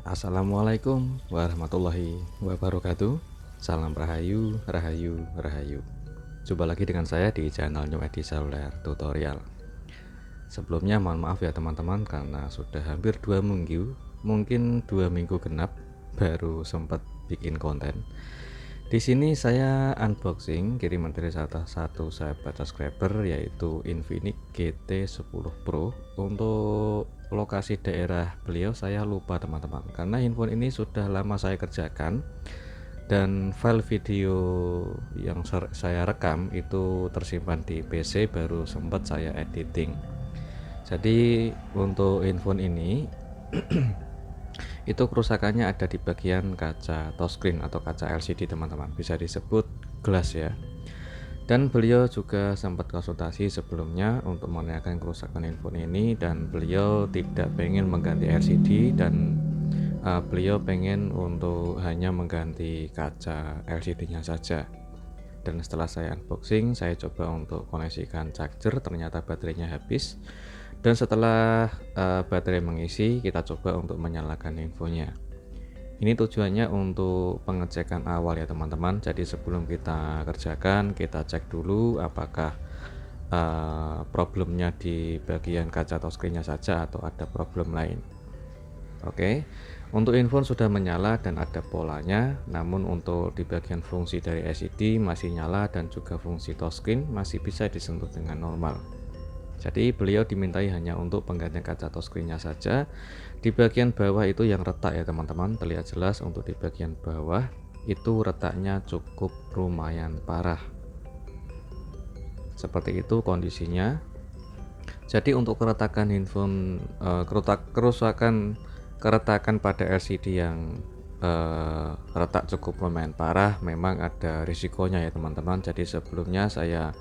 Assalamualaikum warahmatullahi wabarakatuh. Salam rahayu, rahayu, rahayu. Jumpa lagi dengan saya di channel New Edi Seluler Tutorial. Sebelumnya mohon maaf ya teman-teman, karena sudah hampir 2 minggu, mungkin 2 minggu genap baru sempat bikin konten. Di sini saya unboxing kiriman dari salah satu sahabat subscriber, yaitu Infinix GT10 Pro. Untuk lokasi daerah beliau saya lupa teman-teman, karena handphone ini sudah lama saya kerjakan dan file video yang saya rekam itu tersimpan di PC, baru sempat saya editing. Jadi untuk handphone ini itu kerusakannya ada di bagian kaca touchscreen atau kaca LCD teman-teman, bisa disebut glass ya. Dan beliau juga sempat konsultasi sebelumnya untuk menanyakan kerusakan handphone ini, dan beliau tidak pengen mengganti LCD, dan beliau pengen untuk hanya mengganti kaca LCD-nya saja. Dan setelah saya unboxing, saya coba untuk koneksikan charger, ternyata baterainya habis. Dan setelah baterai mengisi, kita coba untuk menyalakan handphonenya. Ini tujuannya untuk pengecekan awal ya teman-teman. Jadi sebelum kita kerjakan, kita cek dulu apakah problemnya di bagian kaca touchscreen-nya saja atau ada problem lain. Oke, untuk handphone sudah menyala dan ada polanya, namun untuk di bagian fungsi dari LCD masih nyala dan juga fungsi touchscreen masih bisa disentuh dengan normal. Jadi beliau dimintai hanya untuk penggantian kaca touchscreen-nya saja. Di bagian bawah itu yang retak ya teman-teman, terlihat jelas untuk di bagian bawah itu retaknya cukup lumayan parah. Seperti itu kondisinya. Jadi untuk keretakan handphone, keretakan pada LCD yang retak cukup lumayan parah, memang ada risikonya ya teman-teman. Jadi sebelumnya saya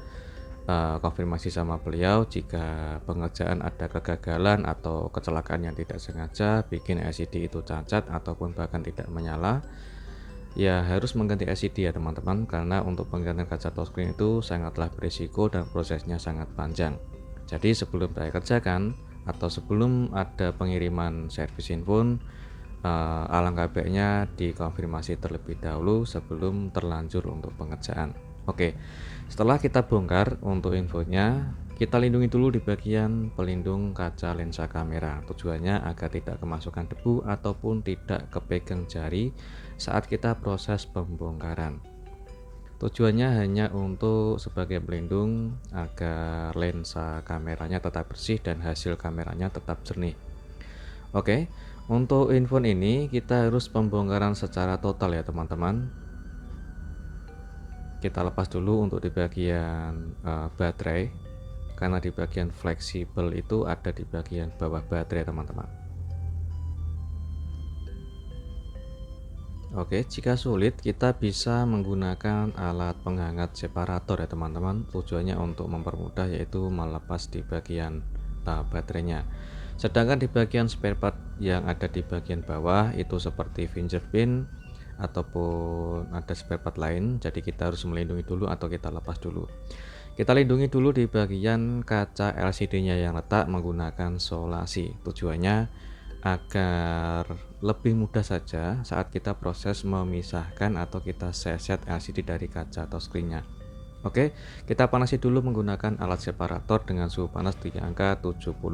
konfirmasi sama beliau, jika pengerjaan ada kegagalan atau kecelakaan yang tidak sengaja bikin LCD itu cacat ataupun bahkan tidak menyala, ya harus mengganti LCD ya teman-teman, karena untuk penggantian kaca touchscreen itu sangatlah berisiko dan prosesnya sangat panjang. Jadi sebelum saya kerjakan atau sebelum ada pengiriman servis handphone, alangkah baiknya dikonfirmasi terlebih dahulu sebelum terlanjur untuk pengerjaan. Oke, setelah kita bongkar untuk infonya, kita lindungi dulu di bagian pelindung kaca lensa kamera. Tujuannya agar tidak kemasukan debu ataupun tidak kepegang jari saat kita proses pembongkaran. Tujuannya hanya untuk sebagai pelindung agar lensa kameranya tetap bersih dan hasil kameranya tetap jernih. Oke, untuk handphone ini kita harus pembongkaran secara total ya teman-teman. Kita lepas dulu untuk di bagian baterai, karena di bagian fleksibel itu ada di bagian bawah baterai teman-teman. Oke, jika sulit kita bisa menggunakan alat penghangat separator ya teman-teman. Tujuannya untuk mempermudah, yaitu melepas di bagian baterainya. Sedangkan di bagian spare part yang ada di bagian bawah itu seperti fingerprint ataupun ada spare part lain, jadi kita harus melindungi dulu atau kita lepas dulu. Kita lindungi dulu di bagian kaca LCD-nya yang retak menggunakan solasi. Tujuannya agar lebih mudah saja saat kita proses memisahkan atau kita set LCD dari kaca touchscreen-nya. Oke, kita panasi dulu menggunakan alat separator dengan suhu panas di angka 75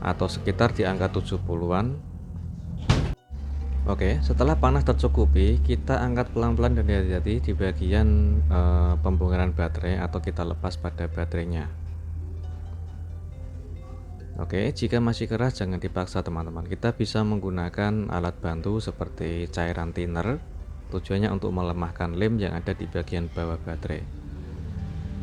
atau sekitar di angka 70-an. Oke, setelah panas tercukupi, kita angkat pelan-pelan dan hati-hati di bagian pembongkaran baterai atau kita lepas pada baterainya. Oke, jika masih keras jangan dipaksa teman-teman. Kita bisa menggunakan alat bantu seperti cairan thinner, tujuannya untuk melemahkan lem yang ada di bagian bawah baterai.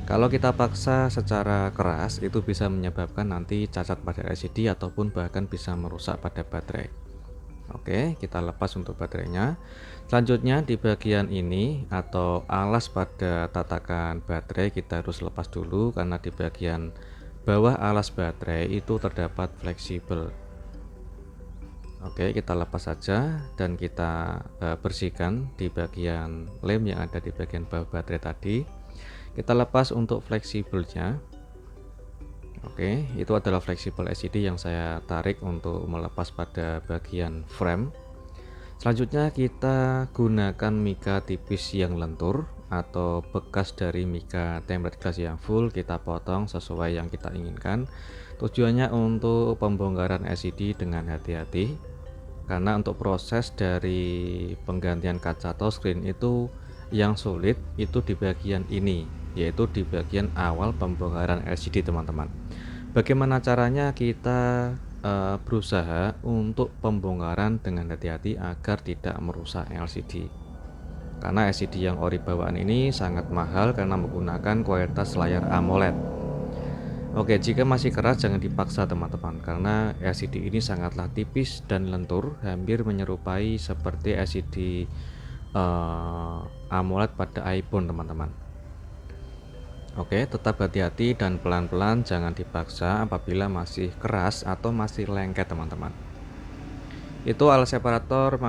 Kalau kita paksa secara keras, itu bisa menyebabkan nanti cacat pada LCD ataupun bahkan bisa merusak pada baterai. Oke, kita lepas untuk baterainya. Selanjutnya di bagian ini atau alas pada tatakan baterai kita harus lepas dulu, karena di bagian bawah alas baterai itu terdapat fleksibel. Oke, kita lepas saja dan kita bersihkan di bagian lem yang ada di bagian bawah baterai tadi. Kita lepas untuk fleksibelnya. Oke, itu adalah fleksibel LCD yang saya tarik untuk melepas pada bagian frame. Selanjutnya kita gunakan mika tipis yang lentur atau bekas dari mika tempered glass yang full, kita potong sesuai yang kita inginkan. Tujuannya untuk pembongkaran LCD dengan hati-hati, karena untuk proses dari penggantian kaca touchscreen itu yang sulit itu di bagian ini, yaitu di bagian awal pembongkaran LCD teman-teman. Bagaimana caranya? Kita berusaha untuk pembongkaran dengan hati-hati agar tidak merusak LCD, karena LCD yang ori bawaan ini sangat mahal karena menggunakan kualitas layar AMOLED. Oke, jika masih keras jangan dipaksa teman-teman, karena LCD ini sangatlah tipis dan lentur, hampir menyerupai seperti LCD AMOLED pada iPhone teman-teman. Oke, tetap hati-hati dan pelan-pelan, jangan dipaksa apabila masih keras atau masih lengket teman-teman. Itu alat separator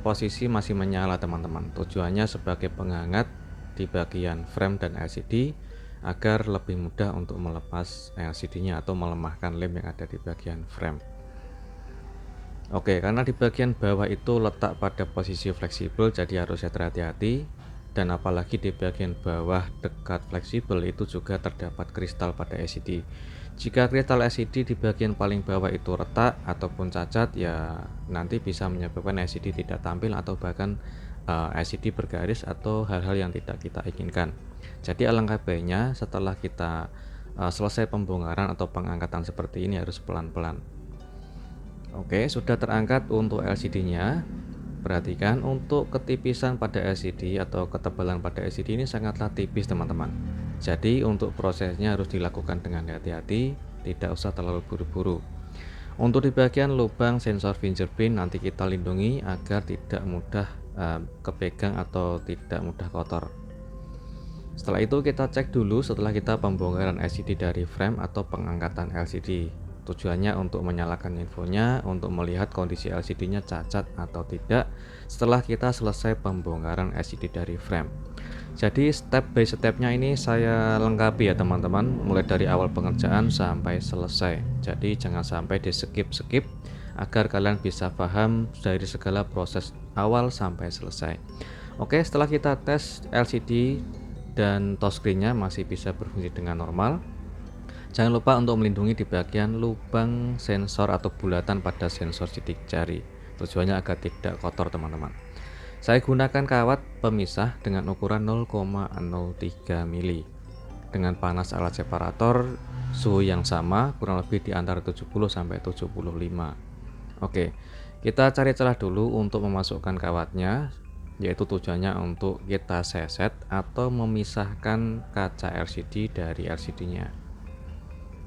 posisi masih menyala teman-teman. Tujuannya sebagai penghangat di bagian frame dan LCD agar lebih mudah untuk melepas LCD-nya atau melemahkan lem yang ada di bagian frame. Oke, karena di bagian bawah itu letak pada posisi fleksibel, jadi harus hati-hati. Dan apalagi di bagian bawah dekat fleksibel itu juga terdapat kristal pada LCD. Jika kristal LCD di bagian paling bawah itu retak ataupun cacat, ya nanti bisa menyebabkan LCD tidak tampil atau bahkan LCD bergaris atau hal-hal yang tidak kita inginkan. Jadi alangkah baiknya setelah kita selesai pembongkaran atau pengangkatan seperti ini harus pelan-pelan. Oke, sudah terangkat untuk LCD-nya. Perhatikan untuk ketipisan pada LCD atau ketebalan pada LCD ini sangatlah tipis teman-teman. Jadi untuk prosesnya harus dilakukan dengan hati-hati, tidak usah terlalu buru-buru. Untuk di bagian lubang sensor fingerprint nanti kita lindungi agar tidak mudah kepegang atau tidak mudah kotor. Setelah itu kita cek dulu setelah kita pembongkaran LCD dari frame atau pengangkatan LCD. Tujuannya untuk menyalakan infonya, untuk melihat kondisi LCD-nya cacat atau tidak setelah kita selesai pembongkaran LCD dari frame. Jadi step by stepnya ini saya lengkapi ya teman-teman, mulai dari awal pengerjaan sampai selesai. Jadi jangan sampai di skip agar kalian bisa paham dari segala proses awal sampai selesai. Oke, setelah kita tes LCD dan touchscreen-nya masih bisa berfungsi dengan normal, jangan lupa untuk melindungi di bagian lubang sensor atau bulatan pada sensor sidik jari. Tujuannya agar tidak kotor teman-teman. Saya gunakan kawat pemisah dengan ukuran 0,03 mili dengan panas alat separator suhu yang sama, kurang lebih di antara 70 sampai 75. Oke, kita cari celah dulu untuk memasukkan kawatnya, yaitu tujuannya untuk kita seset atau memisahkan kaca LCD dari LCD-nya.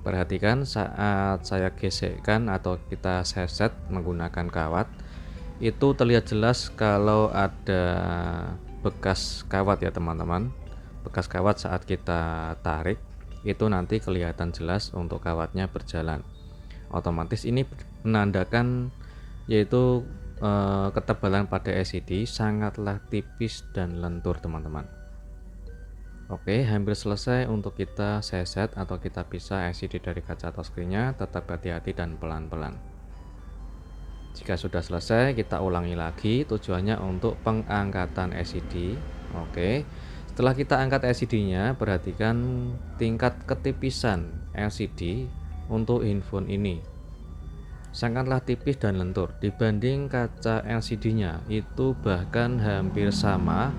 Perhatikan saat saya gesekkan atau kita seset menggunakan kawat, itu terlihat jelas kalau ada bekas kawat ya teman-teman. Bekas kawat saat kita tarik itu nanti kelihatan jelas untuk kawatnya berjalan. Otomatis ini menandakan yaitu ketebalan pada LCD sangatlah tipis dan lentur teman-teman. Oke, hampir selesai untuk kita seset atau kita pisah LCD dari kaca touchscreen-nya. Tetap hati-hati dan pelan-pelan. Jika sudah selesai, kita ulangi lagi, tujuannya untuk pengangkatan LCD. Oke, setelah kita angkat LCD-nya, perhatikan tingkat ketipisan LCD untuk handphone ini. sangatlah tipis dan lentur dibanding kaca LCD-nya, itu bahkan hampir sama.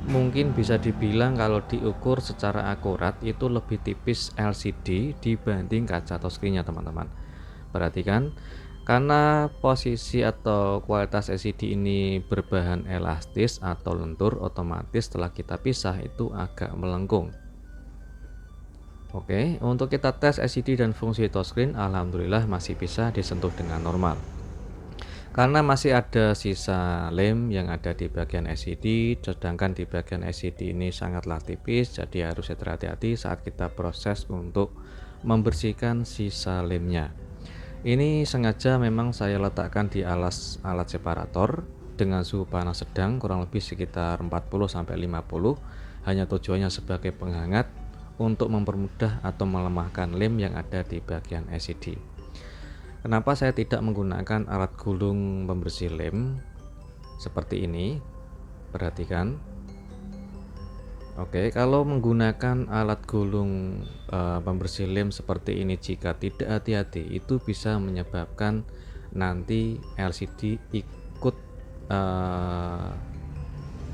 Mungkin bisa dibilang kalau diukur secara akurat itu lebih tipis LCD dibanding kaca touchscreen-nya, teman-teman. Perhatikan, karena posisi atau kualitas LCD ini berbahan elastis atau lentur, otomatis setelah kita pisah itu agak melengkung. Oke, untuk kita tes LCD dan fungsi touchscreen, alhamdulillah masih bisa disentuh dengan normal. Karena masih ada sisa lem yang ada di bagian LCD, sedangkan di bagian LCD ini sangatlah tipis, jadi harus hati-hati saat kita proses untuk membersihkan sisa lemnya. Ini sengaja memang saya letakkan di alat separator dengan suhu panas sedang, kurang lebih sekitar 40-50, hanya tujuannya sebagai penghangat untuk mempermudah atau melemahkan lem yang ada di bagian LCD. Kenapa saya tidak menggunakan alat gulung pembersih lem seperti ini? Perhatikan. Oke, kalau menggunakan alat gulung pembersih lem seperti ini, jika tidak hati-hati itu bisa menyebabkan nanti LCD ikut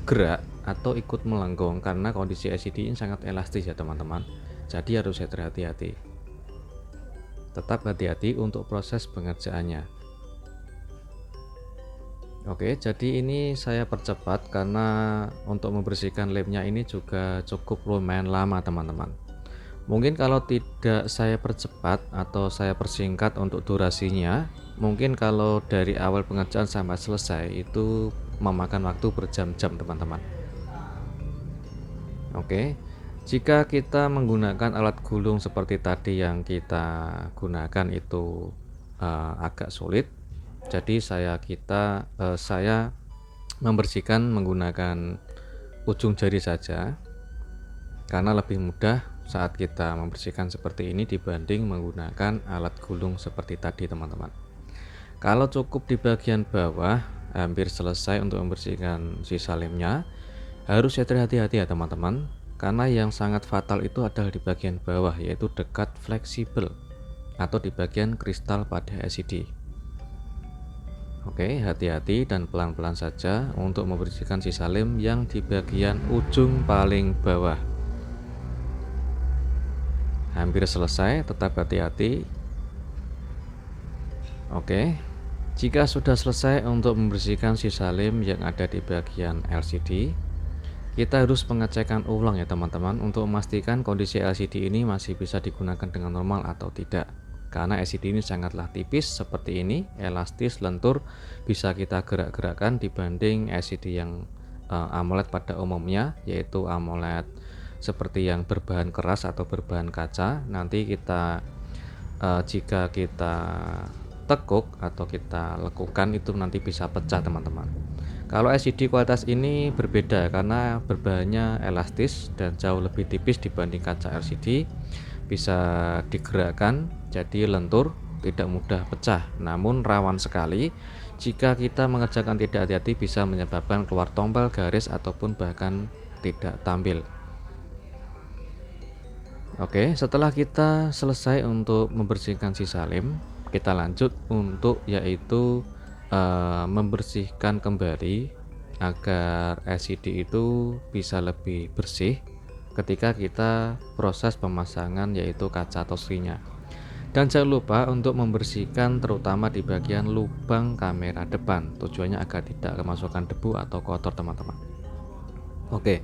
gerak atau ikut melengkung, karena kondisi LCD ini sangat elastis ya teman-teman. Jadi harus hati-hati. Tetap hati-hati untuk proses pengerjaannya. Oke, jadi ini saya percepat karena untuk membersihkan lemnya ini juga cukup lumayan lama teman-teman. Mungkin kalau tidak saya percepat atau saya persingkat untuk durasinya, mungkin kalau dari awal pengerjaan sampai selesai itu memakan waktu berjam-jam teman-teman. Oke, jika kita menggunakan alat gulung seperti tadi yang kita gunakan itu agak sulit, jadi saya membersihkan menggunakan ujung jari saja, karena lebih mudah saat kita membersihkan seperti ini dibanding menggunakan alat gulung seperti tadi teman-teman. Kalau cukup di bagian bawah, hampir selesai untuk membersihkan sisa lemnya. Harus hati-hati ya teman-teman, karena yang sangat fatal itu adalah di bagian bawah, yaitu dekat fleksibel atau di bagian kristal pada LCD. Oke, hati-hati dan pelan-pelan saja untuk membersihkan sisa lem yang di bagian ujung paling bawah. Hampir selesai, tetap hati-hati. Oke, jika sudah selesai untuk membersihkan sisa lem yang ada di bagian LCD, kita harus pengecekan ulang ya teman-teman untuk memastikan kondisi LCD ini masih bisa digunakan dengan normal atau tidak. Karena LCD ini sangatlah tipis seperti ini, elastis, lentur, bisa kita gerak-gerakkan dibanding LCD yang AMOLED pada umumnya, yaitu AMOLED seperti yang berbahan keras atau berbahan kaca. Nanti jika kita tekuk atau kita lekukan itu nanti bisa pecah teman-teman. Kalau LCD kualitas ini berbeda karena berbahannya elastis dan jauh lebih tipis dibanding kaca LCD, bisa digerakkan jadi lentur, tidak mudah pecah, namun rawan sekali jika kita mengerjakan tidak hati-hati, bisa menyebabkan keluar tombol, garis, ataupun bahkan tidak tampil. Oke, setelah kita selesai untuk membersihkan sisa lem, kita lanjut untuk yaitu membersihkan kembali agar LCD itu bisa lebih bersih ketika kita proses pemasangan yaitu kaca touchscreen-nya. Dan jangan lupa untuk membersihkan terutama di bagian lubang kamera depan, tujuannya agar tidak kemasukan debu atau kotor teman-teman. Oke,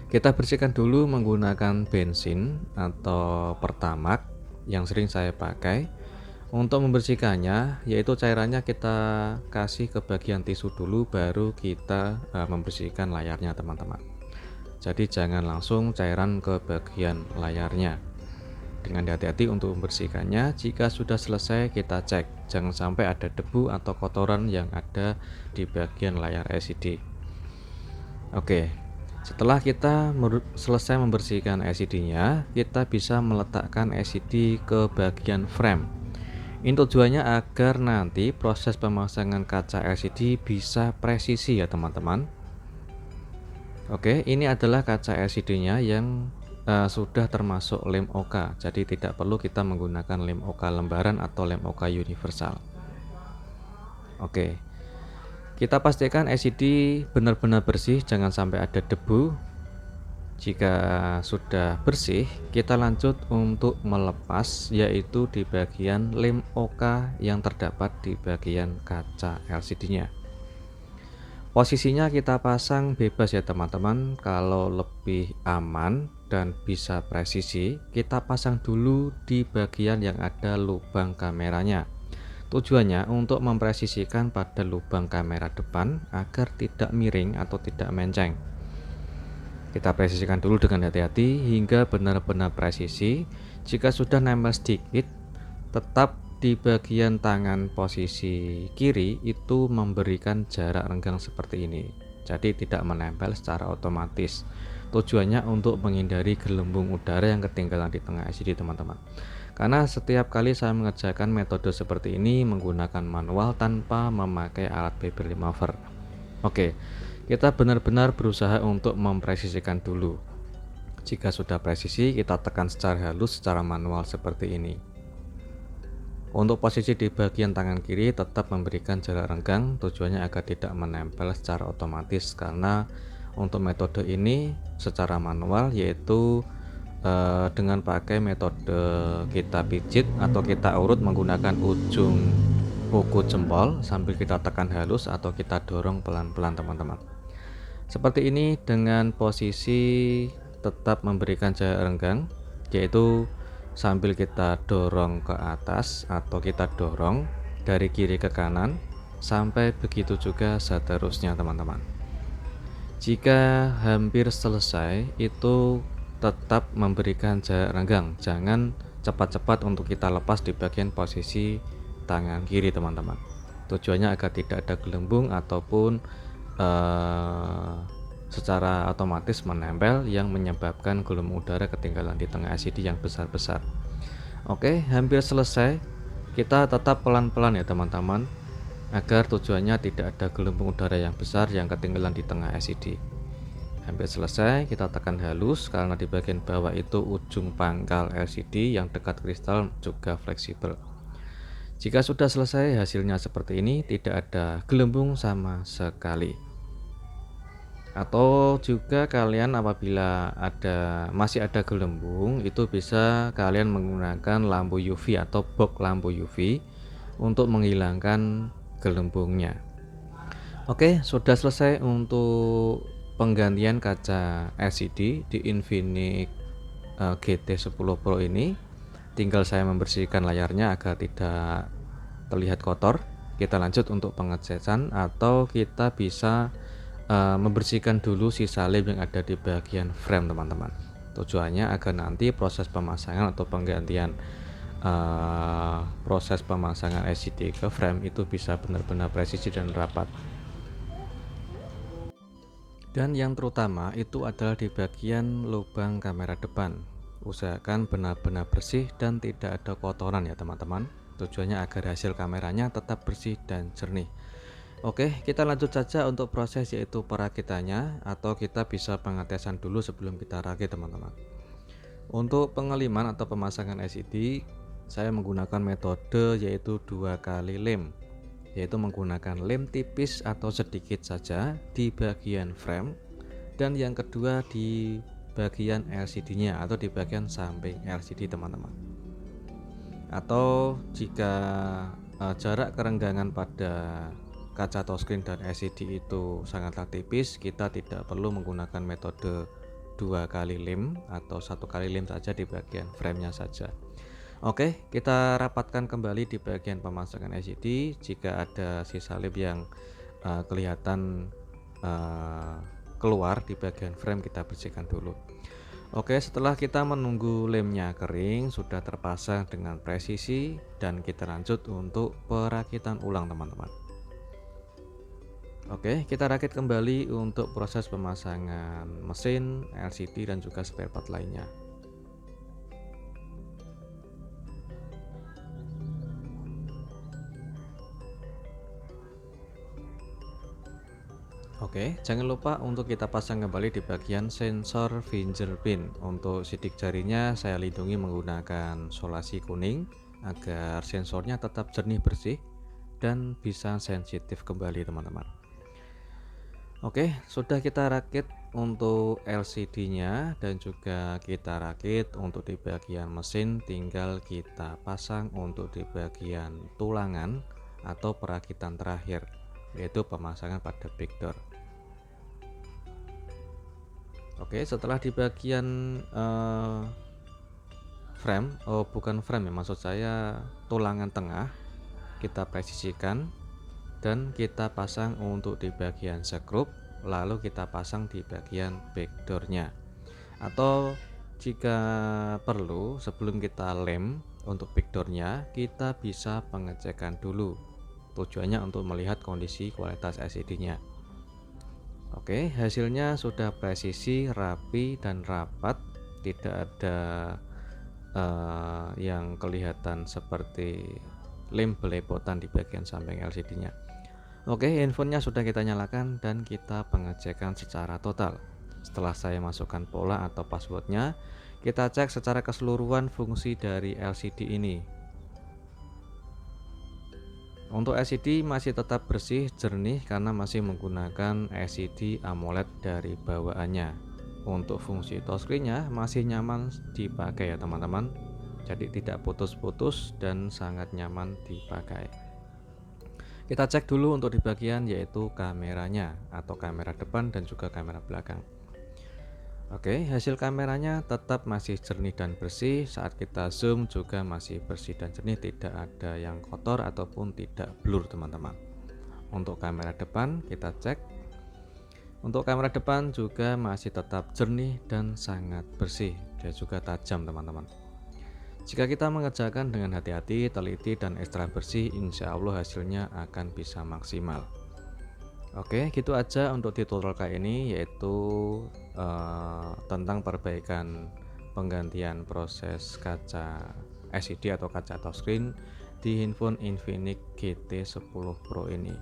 kita bersihkan dulu menggunakan bensin atau Pertamax yang sering saya pakai. Untuk membersihkannya, yaitu cairannya kita kasih ke bagian tisu dulu, baru kita membersihkan layarnya teman-teman. Jadi jangan langsung cairan ke bagian layarnya. Dengan hati-hati untuk membersihkannya. Jika sudah selesai, kita cek jangan sampai ada debu atau kotoran yang ada di bagian layar LCD. Oke, setelah kita selesai membersihkan LCD-nya, kita bisa meletakkan LCD ke bagian frame. Ini tujuannya agar nanti proses pemasangan kaca LCD bisa presisi ya teman-teman. Oke, ini adalah kaca LCD-nya yang sudah termasuk lem OK, jadi tidak perlu kita menggunakan lem OK lembaran atau lem OK universal. Oke, kita pastikan LCD benar-benar bersih, jangan sampai ada debu. Jika sudah bersih, kita lanjut untuk melepas, yaitu di bagian lem OK yang terdapat di bagian kaca LCD-nya. Posisinya kita pasang bebas ya teman-teman. Kalau lebih aman dan bisa presisi, kita pasang dulu di bagian yang ada lubang kameranya. Tujuannya untuk mempresisikan pada lubang kamera depan agar tidak miring atau tidak menceng. Kita presisikan dulu dengan hati-hati hingga benar-benar presisi. Jika sudah nempel sedikit, tetap di bagian tangan posisi kiri itu memberikan jarak renggang seperti ini. Jadi tidak menempel secara otomatis. Tujuannya untuk menghindari gelembung udara yang ketinggalan di tengah LCD teman-teman. Karena setiap kali saya mengerjakan metode seperti ini menggunakan manual tanpa memakai alat paper remover. Oke, kita benar-benar berusaha untuk mempresisikan dulu. Jika sudah presisi, kita tekan secara halus secara manual seperti ini. Untuk posisi di bagian tangan kiri tetap memberikan jarak renggang, tujuannya agar tidak menempel secara otomatis, karena untuk metode ini secara manual yaitu dengan pakai metode kita pijit atau kita urut menggunakan ujung kuku jempol sambil kita tekan halus atau kita dorong pelan-pelan teman-teman. Seperti ini dengan posisi tetap memberikan jarak renggang, yaitu sambil kita dorong ke atas atau kita dorong dari kiri ke kanan, sampai begitu juga seterusnya teman-teman. Jika hampir selesai itu tetap memberikan jarak renggang, jangan cepat-cepat untuk kita lepas di bagian posisi tangan kiri teman-teman. Tujuannya agar tidak ada gelembung ataupun secara otomatis menempel yang menyebabkan gelembung udara ketinggalan di tengah LCD yang besar-besar. Oke, hampir selesai. Kita tetap pelan-pelan ya teman-teman, agar tujuannya tidak ada gelembung udara yang besar yang ketinggalan di tengah LCD. Hampir selesai, kita tekan halus karena di bagian bawah itu ujung pangkal LCD yang dekat kristal juga fleksibel. Jika sudah selesai, hasilnya seperti ini, tidak ada gelembung sama sekali. Atau juga kalian apabila masih ada gelembung, itu bisa kalian menggunakan lampu UV atau box lampu UV untuk menghilangkan gelembungnya. Oke, sudah selesai untuk penggantian kaca LCD di Infinix GT10 Pro ini. Tinggal saya membersihkan layarnya agar tidak terlihat kotor. Kita lanjut untuk pengecekan, atau kita bisa membersihkan dulu sisa lem yang ada di bagian frame teman-teman. Tujuannya agar nanti proses pemasangan atau penggantian proses pemasangan LCD ke frame itu bisa benar-benar presisi dan rapat. Dan yang terutama itu adalah di bagian lubang kamera depan. Usahakan benar-benar bersih dan tidak ada kotoran ya teman-teman. Tujuannya agar hasil kameranya tetap bersih dan jernih. Oke, kita lanjut saja untuk proses yaitu perakitannya, atau kita bisa pengetesan dulu sebelum kita rakit teman-teman. Untuk pengeliman atau pemasangan LCD, saya menggunakan metode yaitu 2 kali lem, yaitu menggunakan lem tipis atau sedikit saja di bagian frame, dan yang kedua di bagian LCD-nya atau di bagian samping LCD teman-teman. Atau jika jarak kerenggangan pada kaca touchscreen dan LCD itu sangatlah tipis, kita tidak perlu menggunakan metode 2 kali lem atau 1 kali lem saja di bagian framenya saja. Oke, kita rapatkan kembali di bagian pemasangan LCD. Jika ada sisa lem yang kelihatan keluar di bagian frame, kita bersihkan dulu. Oke, setelah kita menunggu lemnya kering, sudah terpasang dengan presisi, dan kita lanjut untuk perakitan ulang teman-teman. Oke, kita rakit kembali untuk proses pemasangan mesin, LCD, dan juga spare part lainnya. Oke, jangan lupa untuk kita pasang kembali di bagian sensor fingerprint. Untuk sidik jarinya saya lindungi menggunakan solasi kuning agar sensornya tetap jernih bersih dan bisa sensitif kembali teman-teman. Oke, sudah kita rakit untuk LCD-nya dan juga kita rakit untuk di bagian mesin, tinggal kita pasang untuk di bagian tulangan atau perakitan terakhir, yaitu pemasangan pada backdoor. Oke, setelah di bagian frame, bukan frame ya, maksud saya tulangan tengah, kita presisikan dan kita pasang untuk di bagian sekrup, lalu kita pasang di bagian backdoornya. Atau jika perlu, sebelum kita lem untuk backdoornya, kita bisa pengecekan dulu. Tujuannya untuk melihat kondisi kualitas LCD-nya. Oke, hasilnya sudah presisi, rapi dan rapat, tidak ada yang kelihatan seperti lem belepotan di bagian samping LCD-nya. Oke, handphonenya sudah kita nyalakan dan kita pengecekan secara total. Setelah saya masukkan pola atau passwordnya, kita cek secara keseluruhan fungsi dari LCD ini. Untuk LCD masih tetap bersih, jernih karena masih menggunakan LCD AMOLED dari bawaannya. Untuk fungsi touchscreen-nya masih nyaman dipakai ya teman-teman. Jadi tidak putus-putus dan sangat nyaman dipakai. Kita cek dulu untuk di bagian yaitu kameranya atau kamera depan dan juga kamera belakang. Oke, hasil kameranya tetap masih jernih dan bersih. Saat kita zoom juga masih bersih dan jernih, tidak ada yang kotor ataupun tidak blur teman-teman. Untuk kamera depan kita cek. Untuk kamera depan juga masih tetap jernih dan sangat bersih. Dia juga tajam teman-teman. Jika kita mengerjakan dengan hati-hati, teliti dan ekstra bersih, insya Allah hasilnya akan bisa maksimal. Oke, gitu aja untuk tutorial kali ini, yaitu tentang perbaikan penggantian proses kaca LCD atau kaca touchscreen di handphone Infinix GT10 Pro ini.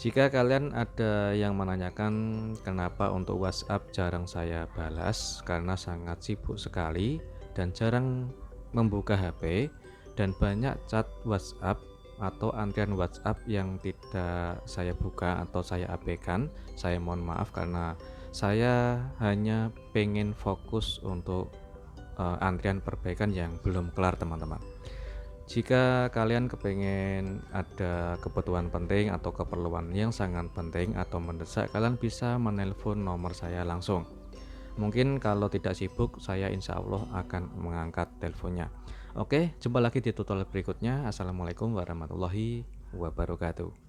Jika kalian ada yang menanyakan kenapa untuk WhatsApp jarang saya balas, karena sangat sibuk sekali dan jarang membuka HP, dan banyak chat WhatsApp atau antrian WhatsApp yang tidak saya buka atau saya abaikan. Saya mohon maaf karena saya hanya pengen fokus untuk antrian perbaikan yang belum kelar teman-teman. Jika kalian kepengen ada kebutuhan penting atau keperluan yang sangat penting atau mendesak, kalian bisa menelpon nomor saya langsung. Mungkin kalau tidak sibuk, saya insya Allah akan mengangkat teleponnya. Oke, jumpa lagi di tutorial berikutnya. Assalamualaikum warahmatullahi wabarakatuh.